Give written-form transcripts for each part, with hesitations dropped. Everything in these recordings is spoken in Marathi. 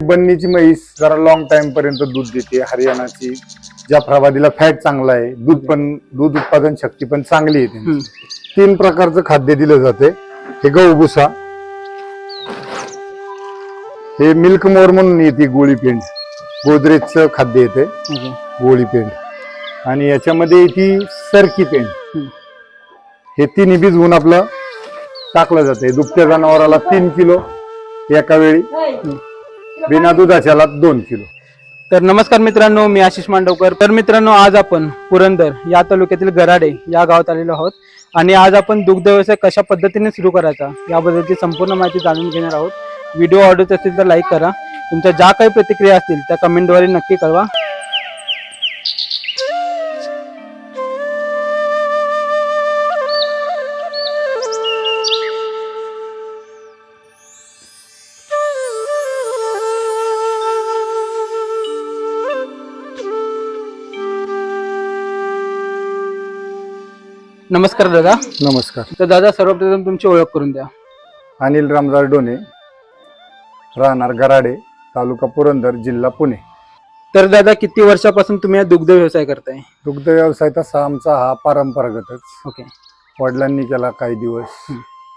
बन्नीची म्हैस जरा लॉंग टाइम पर्यंत दूध देते. हरियाणाची जाफराबादीला फॅट चांगला आहे, दूध उत्पादन शक्ती पण चांगली आहे. 3 प्रकारचं खाद्य दिलं जाते. हे गहू भुसा, हे मिल्क मोर म्हणून येते गोळी पेंड, गोदरेजचं खाद्य येते गोळी पेंड, आणि याच्यामध्ये येते सरकी पेंड. हे 3 भिजवून आपलं टाकलं जाते. दुभत्या जनावराला 3 किलो एका वेळी, बिना दुधाच्याला 2 किलो. तर नमस्कार मित्रांनो, मी आशिष मांडवकर. तर मित्रांनो, आज आपण पुरंदर या तालुक्यातील गराडे या गावात आलेलो आहोत आणि आज आपण दुग्ध व्यवसाय कशा पद्धतीने सुरू करायचा याबद्दलची संपूर्ण माहिती जाणून घेणार आहोत. व्हिडिओ आवडत असेल तर लाईक करा. तुमच्या ज्या काही प्रतिक्रिया असतील त्या कमेंटद्वारे नक्की कळवा. नमस्कार दादा. नमस्कार. तर दादा, सर्वप्रथम तुमची ओळख करून द्या. अनिल रामदार डोने, राहणार गराडे, तालुका पुरंदर, जिल्हा पुणे. तर दादा, किती वर्षापासून तुम्ही हा दुग्ध व्यवसाय करताय? दुग्ध व्यवसाय तसा आमचा हा परंपरागतच. ओके. वडिलांनी केला काही दिवस,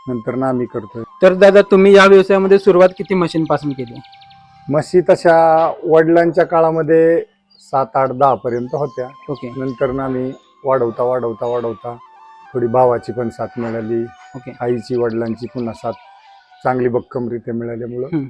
नंतर ना आम्ही करतोय. तर दादा, तुम्ही या व्यवसायामध्ये सुरुवात किती मशीन पासून केली? म्हशी तशा वडिलांच्या काळामध्ये 7, 8, 10 पर्यंत होत्या. ओके. नंतर ना आम्ही वाढवता थोडी भावाची पण साथ मिळाली. ओके. आईची वडिलांची पुन्हा साथ चांगली भक्कमरित्या मिळाल्यामुळं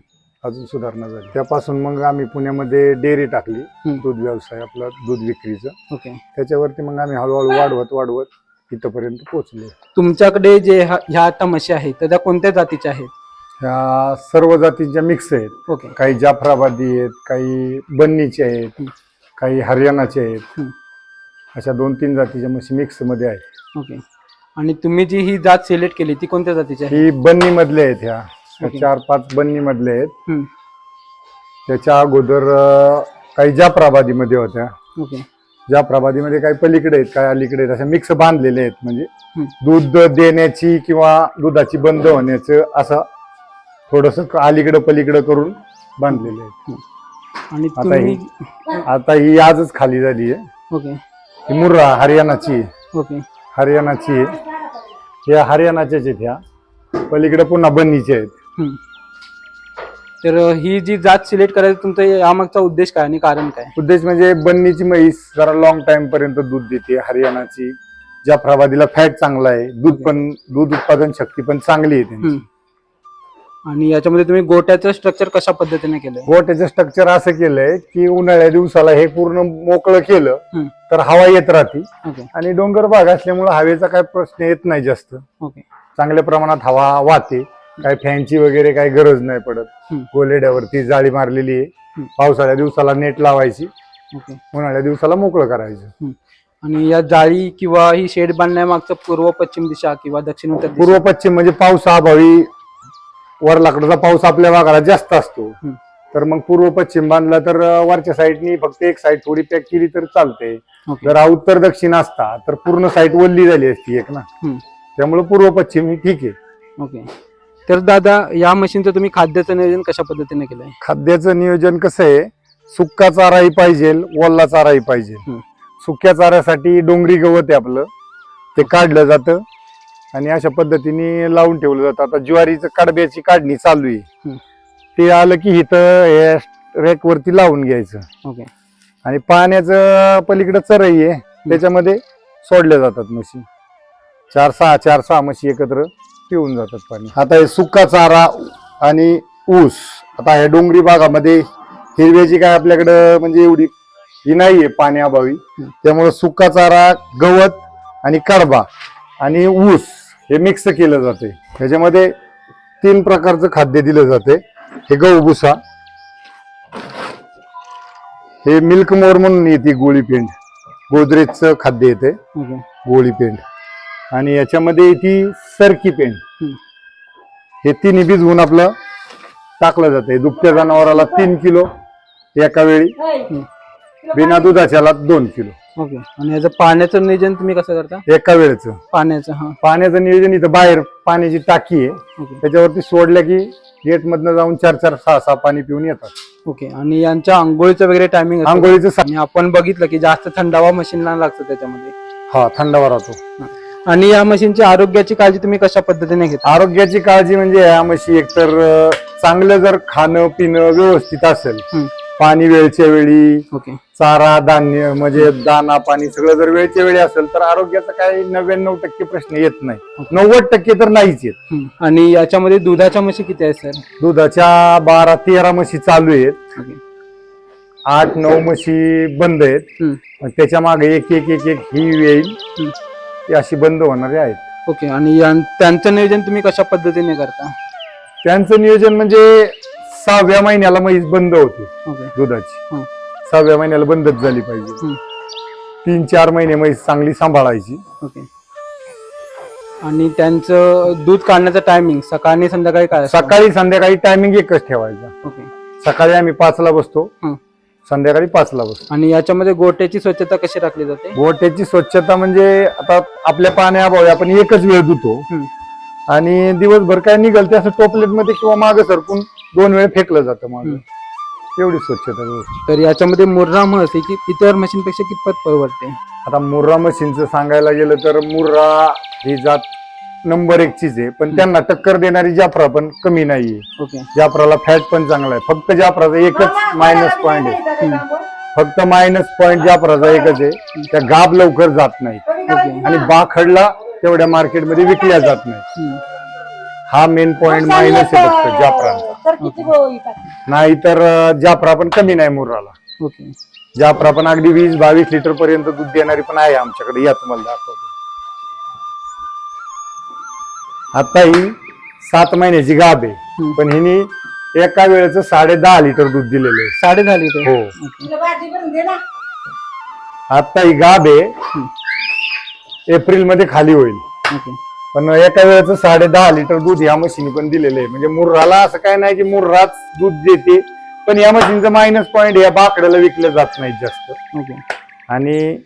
अजून सुधारणा झाली. त्यापासून मग आम्ही पुण्यामध्ये डेअरी टाकली, दूध व्यवसाय आपला, दूध विक्रीचं. ओके. त्याच्यावरती मग आम्ही हळूहळू वाढवत इथपर्यंत पोहोचलो. तुमच्याकडे जे ह्या आता म्हशी आहेत तर त्या कोणत्या जातीच्या आहेत? ह्या सर्व जातीच्या मिक्स आहेत. ओके. काही जाफराबादी आहेत, काही बन्नीचे आहेत, काही हरियाणाचे आहेत. अशा 2-3 जातीच्या म्हशी मिक्स मध्ये आहेत. ओके. आणि तुम्ही जी ही जात सिलेक्ट केली ती कोणत्या जातीची आहे? ही बन्नी मधले आहेत. ह्या 4-5 बन्नी मधले आहेत. त्याच्या अगोदर काही जाफराबादी मध्ये होत्या. ओके. जाफराबादी मध्ये काही पलीकडे आहेत, काही अलीकडे आहेत. अशा मिक्स बांधलेले आहेत, म्हणजे दूध देण्याची किंवा दुधाची बंद होण्याचं असं थोडस अलीकडं पलीकडं करून बांधलेले आहेत. आणि आता ही आजच खाली झाली आहे. ओके. ही मुर्रा हरियाणाची. ओके. हरियाणाची ह्या हरियाणाच्याच आहेत. ह्या पलीकडे पुन्हा बन्नीचे आहेत. तर ही जी जात सिलेक्ट करायचं तुमचा यामागचा उद्देश काय आणि कारण काय? उद्देश म्हणजे बन्नीची म्हैस जरा लॉंग टाइम पर्यंत दूध देते. हरियाणाची जाफराबादीला फॅट चांगला आहे, दूध उत्पादन शक्ती पण चांगली आहे त्यांची. आणि याच्यामध्ये तुम्ही गोट्याचं स्ट्रक्चर कशा पद्धतीने केलंय? गोट्याचं स्ट्रक्चर असं केलंय की उन्हाळ्या दिवसाला हे पूर्ण मोकळं केलं तर हवा येत राहते. आणि डोंगर भाग असल्यामुळे हवेचा काही प्रश्न येत नाही जास्त. ओके. चांगल्या प्रमाणात हवा वाहते. काही फॅनची वगैरे काही गरज नाही पडत. गोलेड्यावरती जाळी मारलेली आहे. पावसाळ्या दिवसाला नेट लावायची, उन्हाळ्या दिवसाला मोकळं करायचं. आणि या जाळी किंवा ही शेड बांधण्यामागचं पूर्व पश्चिम दिशा किंवा दक्षिण उत्तर दिशा? पूर्व पश्चिम म्हणजे पावसाअभावी वरलाकडचा पाऊस आपल्या भागाला जास्त असतो, तर मग पूर्व पश्चिम बांधला तर वरच्या साईडनी फक्त एक साईड थोडी पॅक केली तर चालते. जर उत्तर दक्षिण असता तर पूर्ण साईड वल्ली झाली असती एक ना, त्यामुळे पूर्व पश्चिम ही ठीक आहे. ओके. तर दादा, या मशीनचं तुम्ही खाद्याचं नियोजन कशा पद्धतीने केलंय? खाद्याचं नियोजन कसं आहे, सुक्का चाराही पाहिजे, ओला चाराही पाहिजे. सुक्या चाऱ्यासाठी डोंगरी गवत आहे आपलं, ते काढलं जातं आणि अशा पद्धतीने लावून ठेवलं जातं. आता ज्वारीचं कडब्याची काढणी चालू आहे, ते आलं की इथं रॅक वरती लावून घ्यायचं. ओके. आणि पाण्याचं पलीकडे चरई आहे, त्याच्यामध्ये सोडल्या जातात म्हशी. 4-6 म्हशी एकत्र पिऊन जातात पाणी. आता हे सुका चारा आणि ऊस. आता ह्या डोंगरी भागामध्ये हिरव्याची काय आपल्याकडं म्हणजे एवढी ही नाहीये पाण्याअभावी, त्यामुळे सुका चारा, गवत आणि कडबा आणि ऊस हे मिक्स केलं जाते. त्याच्यामध्ये 3 प्रकारचं खाद्य दिलं जाते. हे गहू भुसा, हे मिल्क मोर म्हणून येते गोळी पेंड, गोदरेजचं खाद्य येते गोळी पेंड, आणि याच्यामध्ये येते सरकी पेंड. हे 3 भिजवून आपलं टाकलं जाते. दुभत्या जनावराला 3 किलो एका वेळी, बिना दुधाच्याला 2 किलो. ओके. आणि याचं पाण्याचं नियोजन तुम्ही कसं करता? एका वेळेचं पाण्याचं पाण्याचं नियोजन इथं बाहेर पाण्याची टाकी आहे, त्याच्यावरती सोडल्या की गेट मधनं जाऊन 4-4, 6-6 पाणी पिऊन येतात. ओके. आणि यांच्या आंघोळीचं वगैरे टायमिंग आंघोळीचं आणि आपण बघितलं की जास्त थंडावा मशीनला लागतो त्याच्यामध्ये. हा थंडावा राहतो. आणि या मशीनची आरोग्याची काळजी तुम्ही कशा पद्धतीने घेता? आरोग्याची काळजी म्हणजे या म्हशी एकतर चांगलं जर खाणं पिणं व्यवस्थित असेल, पाणी वेळच्या वेळी, ओके. चारा धान्य म्हणजे दाना पाणी सगळं जर वेळच्या वेळी असेल तर आरोग्याचा काही 99% प्रश्न येत नाही. 90% तर नाहीच येत. आणि याच्यामध्ये दुधाच्या म्हशी किती आहेत सर? दुधाच्या 12-13 म्हशी चालू आहेत. ओके. 8-9 म्हशी बंद आहेत. त्याच्या मागे एक ही येईल ती अशी बंद होणारी आहेत. ओके. आणि त्यांचं नियोजन तुम्ही कशा पद्धतीने करता? त्यांचं नियोजन म्हणजे 6व्या महिन्याला म्हैस बंद होते ओके. दुधाची. 6व्या महिन्याला बंदच झाली पाहिजे. 3-4 महिने म्हैस चांगली सांभाळायची. ओके. आणि त्यांचं दूध काढण्याचं टायमिंग सकाळी आणि संध्याकाळी काय असतं? सकाळी संध्याकाळी टायमिंग एकच ठेवायचा. ओके. सकाळी आम्ही 5ला बसतो, संध्याकाळी 5ला बसतो. आणि याच्यामध्ये गोट्याची स्वच्छता कशी राखली जाते? गोट्याची स्वच्छता म्हणजे आता आपल्या पाण्याअभावी आपण एकच वेळ धुतो आणि दिवसभर काय निघल ते असं टोपलेट मध्ये किंवा मागे सरकून 2 वेळ फेकलं जातं मागं. एवढी स्वच्छता व्यवस्थित. तर याच्यामध्ये मुर्रा म्हस ही इतर मशीनपेक्षा कितपत परवडते? आता मुर्रा मशीनचं सांगायला गेलं तर मुर्रा ही जात नंबर 1 चीज आहे, पण त्यांना टक्कर देणारी जाफरा पण कमी नाहीये. ओके. जाफराला फॅट पण चांगला आहे. फक्त जाफराचा एकच मायनस पॉइंट आहे. फक्त मायनस पॉइंट जाफराचा एकच आहे, त्या गाब लवकर जात नाही आणि बाखडला तेवढ्या मार्केटमध्ये विकल्या जात नाही. हा मेन पॉइंट मायनस आहे फक्त जाफराचा. नाही तर जाफरा पण कमी नाही मुर्राला. ओके. जाफरा पण अगदी 20-22 लिटर पर्यंत दूध देणारी पण आहे आमच्याकडे. या तुम्हाला दाखवतो. आता ही 7 महिन्याची गाभ आहे, पण हिने एका वेळेचं 10.5 लिटर दूध दिलेलं आहे. 10.5 लिटर? हो. आता ही गाभ आहे, एप्रिल मध्ये खाली होईल. ओके. पण एका वेळेचं 10.5 लिटर दूध या मशीनी पण दिलेलं आहे. म्हणजे मुर्राला असं काय नाही की मुर्राच दूध देते, पण या मशीनचं मायनस पॉइंट या बाकड्याला विकले जात नाही जास्त. ओके. आणि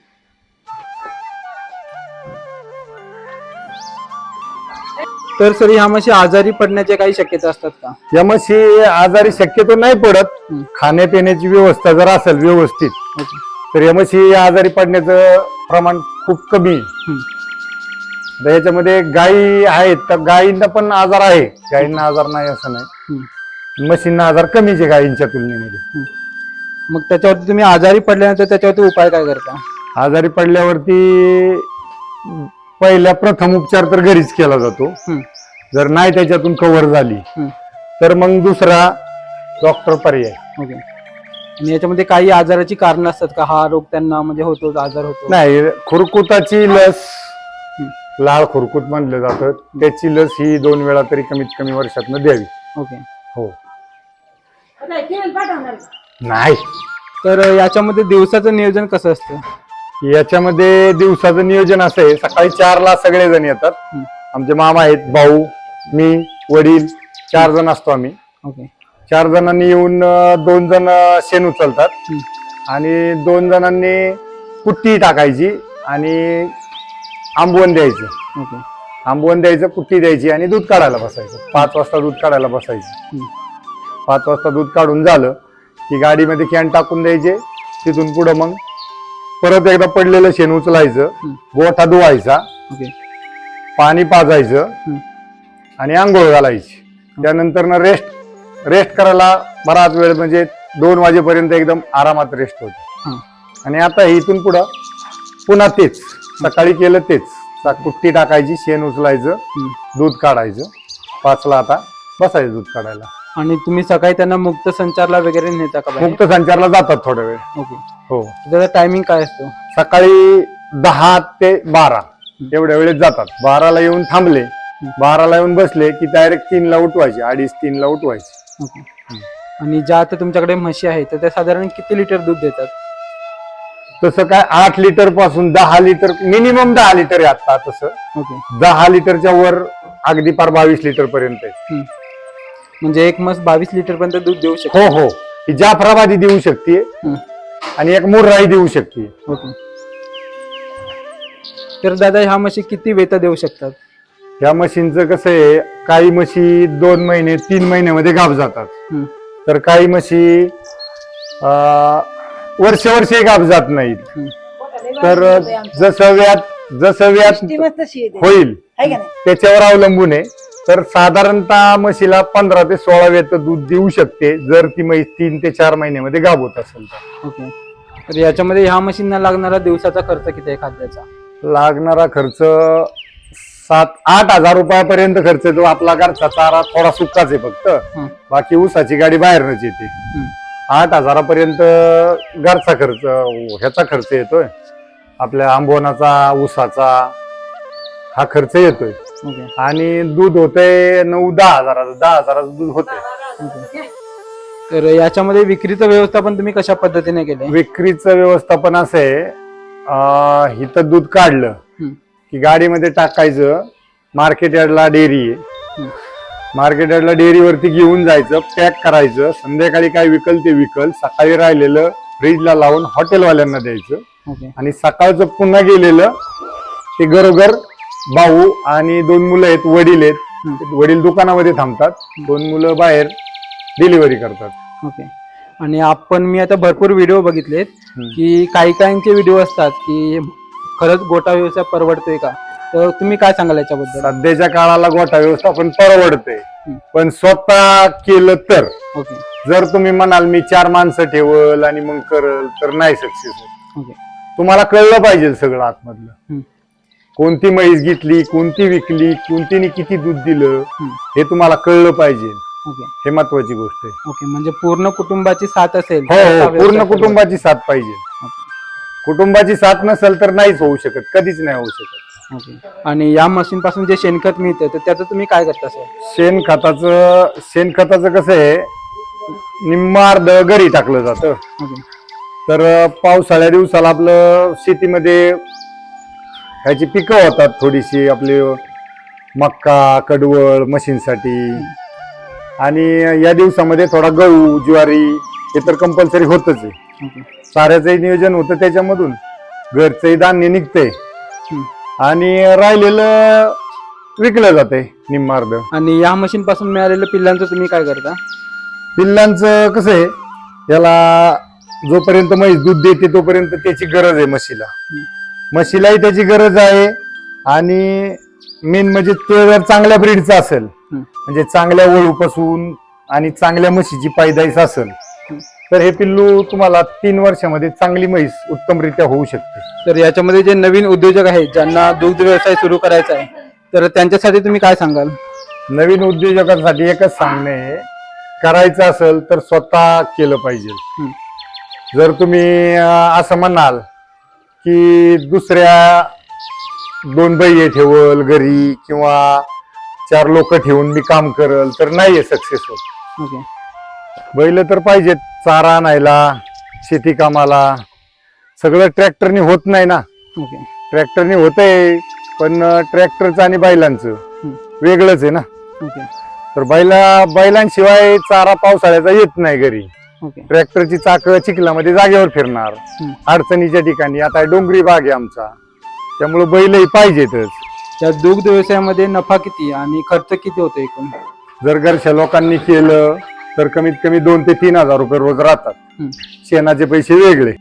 तर सर ह्या म्हशी आजारी पडण्याच्या काही शक्यता असतात का? या म्हशी आजारी शक्यतो नाही पडत. खाण्यापिण्याची व्यवस्था जर असेल व्यवस्थित ओके. तर या म्हशी आजारी पडण्याचं प्रमाण खूप कमी आहे. तर याच्यामध्ये गायी आहेत तर गायींना पण आजार आहे, गायींना आजार नाही असं नाही. म्हशींना आजार कमीच आहे गायींच्या तुलनेमध्ये. मग त्याच्यावरती तुम्ही आजारी पडल्यानंतर त्याच्यावरती उपाय काय करता? आजारी पडल्यावरती पहिला प्रथम उपचार तर घरीच केला जातो. जर नाही त्याच्यातून कव्हर झाली तर मग दुसरा डॉक्टर पर्याय. ओके. आणि याच्यामध्ये काही आजाराची कारण असतात का? हा रोग त्यांना म्हणजे होतो, आजार होतो? नाही, खुरकुताची लस, लाळ खुरकूत म्हणलं जातं, त्याची लस ही 2 वेळा तरी कमीत कमी वर्षातनं द्यावी. ओके. हो. नाही. तर याच्यामध्ये दिवसाचं नियोजन कसं असतं? याच्यामध्ये दिवसाचं नियोजन असं आहे, सकाळी 4ला सगळेजण येतात. आमचे मामा आहेत, भाऊ, मी, वडील, 4 जण असतो आम्ही. ओके. 4 जणांनी येऊन 2 जण शेण उचलतात आणि 2 जणांनी कुट्टी टाकायची आणि आंबवण द्यायचं. ओके. आंबवण द्यायचं, कुट्टी द्यायची आणि दूध काढायला बसायचं. 5 वाजता दूध काढायला बसायचं. 5 वाजता दूध काढून झालं की गाडीमध्ये कॅन टाकून द्यायचे. तिथून पुढे मग परत एकदा पडलेलं शेण उचलायचं, गोठा धुवायचा, पाणी पाजायचं आणि आंघोळ घालायची. त्यानंतर रेस्ट करायला बराच वेळ, म्हणजे 2 वाजेपर्यंत एकदम आरामात रेस्ट होते. आणि आता इथून पुढं पुन्हा तेच, सकाळी केलं तेच, कुट्टी टाकायची, शेण उचलायचं, दूध काढायचं. 5ला आता बसायचं दूध काढायला. आणि तुम्ही सकाळी त्यांना मुक्त संचारला वगैरे नेता का? मुक्त संचारला जातात थोडा वेळ. ओके. हो. त्याचा टायमिंग काय असतो? सकाळी 10 ते 12 एवढ्या वेळेत जातात. 12ला येऊन थांबले, 12ला येऊन बसले की डायरेक्ट 3ला उठवायचे, 2:30-3ला उठवायचे. ओके. आणि ज्या आता तुमच्याकडे म्हशी आहेत तर त्या साधारण किती लिटर दूध देतात? तसं काय 8 लिटर पासून 10 लिटर, मिनिमम 10 लिटर आहे आता. तसं ओके. 10 लिटरच्या वर अगदी पार 22 लिटर पर्यंत आहे. म्हणजे एक म्हस 22 लिटर पर्यंत दूध देऊ शकते? हो हो. ही जाफराबादी देऊ शकते आणि एक मुर्राई देऊ शकते. ओके. तर दादा ह्या म्हशी किती वेता देऊ शकतात? ह्या म्हशींचं कसं आहे, काही म्हशी 2 महिने 3 महिन्यामध्ये गाभ जातात. हम्म. तर काही म्हशी वर्षे गाभ जात नाहीत. तर जसं व्यात होईल त्याच्यावर अवलंबून आहे. तर साधारणतः म्हशीला 15 ते 16 वेत दूध देऊ शकते, जर ती म्हैस 3 ते 4 महिन्यामध्ये गाभ होत असेल तर. ओके. तर याच्यामध्ये ह्या मशीनला लागणारा दिवसाचा खर्च किती आहे खाद्याचा? लागणारा खर्च 7-8 हजार रुपयापर्यंत खर्च येतो. आपला घरचा चारा थोडा सुक्काच आहे फक्त, बाकी ऊसाची गाडी बाहेरच येते. 8 हजारापर्यंत घरचा खर्च, ह्याचा खर्च येतोय, आपल्या आंबोनाचा, ऊसाचा हा खर्च येतोय. आणि दूध होतंय 9-10 हजाराचं, 10 हजाराचं दूध होतंय. तर याच्यामध्ये विक्रीचं व्यवस्थापन तुम्ही कशा पद्धतीने केलंय? विक्रीचं व्यवस्थापन असं आहे, इथं दूध काढलं की गाडीमध्ये टाकायचं. मार्केट यार्डला डेअरी आहे, मार्केट यार्डला डेअरीवरती घेऊन जायचं, पॅक करायचं. संध्याकाळी काय विकल ते विकल, सकाळी राहिलेलं फ्रीजला लावून हॉटेलवाल्यांना द्यायचं. आणि सकाळचं पुन्हा गेलेलं ते घरोघर भाऊ आणि 2 मुलं आहेत, वडील आहेत. वडील दुकानामध्ये थांबतात, 2 मुलं बाहेर डिलिव्हरी करतात. ओके. आणि मी आता भरपूर व्हिडिओ बघितलेत की काहींचे व्हिडिओ असतात की खरंच गोठा व्यवसाय परवडतोय का? तर तुम्ही काय सांगाल याच्याबद्दल? सध्याच्या काळाला गोठा व्यवस्थापन परवडते, पण स्वतः केलं तर. ओके. जर तुम्ही म्हणाल मी 4 माणसं ठेवल आणि मग करल, तर नाही सक्सेस होत. ओके. तुम्हाला कळलं पाहिजे सगळं आतमधलं, कोणती म्हैस घेतली, कोणती विकली, कोणतीने किती दूध दिलं, हे तुम्हाला कळलं पाहिजे. ओके. हे महत्वाची गोष्ट आहे. ओके. म्हणजे पूर्ण कुटुंबाची साथ असेल. हो, पूर्ण कुटुंबाची साथ पाहिजे. कुटुंबाची साथ नसेल तर नाहीच होऊ शकत, कधीच नाही होऊ शकत. ओके. आणि या मशीन पासून जे शेणखत मिळतं तर त्याचं तुम्ही काय करता सर? शेणखताचं कसं आहे, निम्म अर्ध घरी टाकलं जातं. तर पावसाळ्या दिवसाला आपलं शेतीमध्ये ह्याची पिकं होतात थोडीशी, आपली मक्का, कडवळ म्हशींसाठी. आणि या दिवसामध्ये थोडा गहू, ज्वारी हे तर कंपल्सरी होतच आहे. साऱ्याचंही नियोजन होतं त्याच्यामधून, घरचंही धान्य निघतंय आणि राहिलेलं विकलं जाते निम्मार्ध. आणि या मशीन पासून मिळालेल्या पिल्लांचं तुम्ही काय करता? पिल्लांचं कसं आहे, याला जोपर्यंत म्हैस दूध देते तोपर्यंत त्याची गरज आहे म्हशीलाही त्याची गरज आहे. आणि मेन म्हणजे ते जर चांगल्या ब्रीडचं असेल, म्हणजे चांगल्या वळूपासून आणि चांगल्या म्हशीची पैदाईस असेल, तर हे पिल्लू तुम्हाला 3 वर्षामध्ये चांगली म्हैस उत्तमरित्या होऊ शकते. तर याच्यामध्ये जे नवीन उद्योजक आहेत ज्यांना दुग्ध व्यवसाय सुरू करायचा आहे, तर त्यांच्यासाठी तुम्ही काय सांगाल? नवीन उद्योजकांसाठी एकच सांगणे, करायचं असेल तर स्वतः केलं पाहिजे. जर तुम्ही असं म्हणाल की दुसऱ्या 2 बाई ठेवल घरी किंवा 4 लोक ठेवून मी काम करल, तर नाहीये सक्सेस होत. ओके. बैल तर पाहिजेत चारा आणायला, शेती कामाला. सगळं ट्रॅक्टरने होत नाही ना. ओके. ट्रॅक्टरने होतंय, पण ट्रॅक्टरचं आणि बैलांचं वेगळंच आहे ना. ओके. तर बैलांशिवाय चारा पावसाळ्याचा येत नाही घरी. ओके. ट्रॅक्टरची चाकं चिखलामध्ये जागेवर फिरणार, अडचणीच्या ठिकाणी. आता डोंगरी भाग आहे आमचा, त्यामुळे बैलही पाहिजेतच. त्या दुग्ध व्यवसायामध्ये नफा किती आणि खर्च किती होतो एकूण? जर घरच्या लोकांनी केलं तर कमीत कमी 2 ते 3 हजार रुपये रोज राहतात. शेणाचे पैसे वेगळे.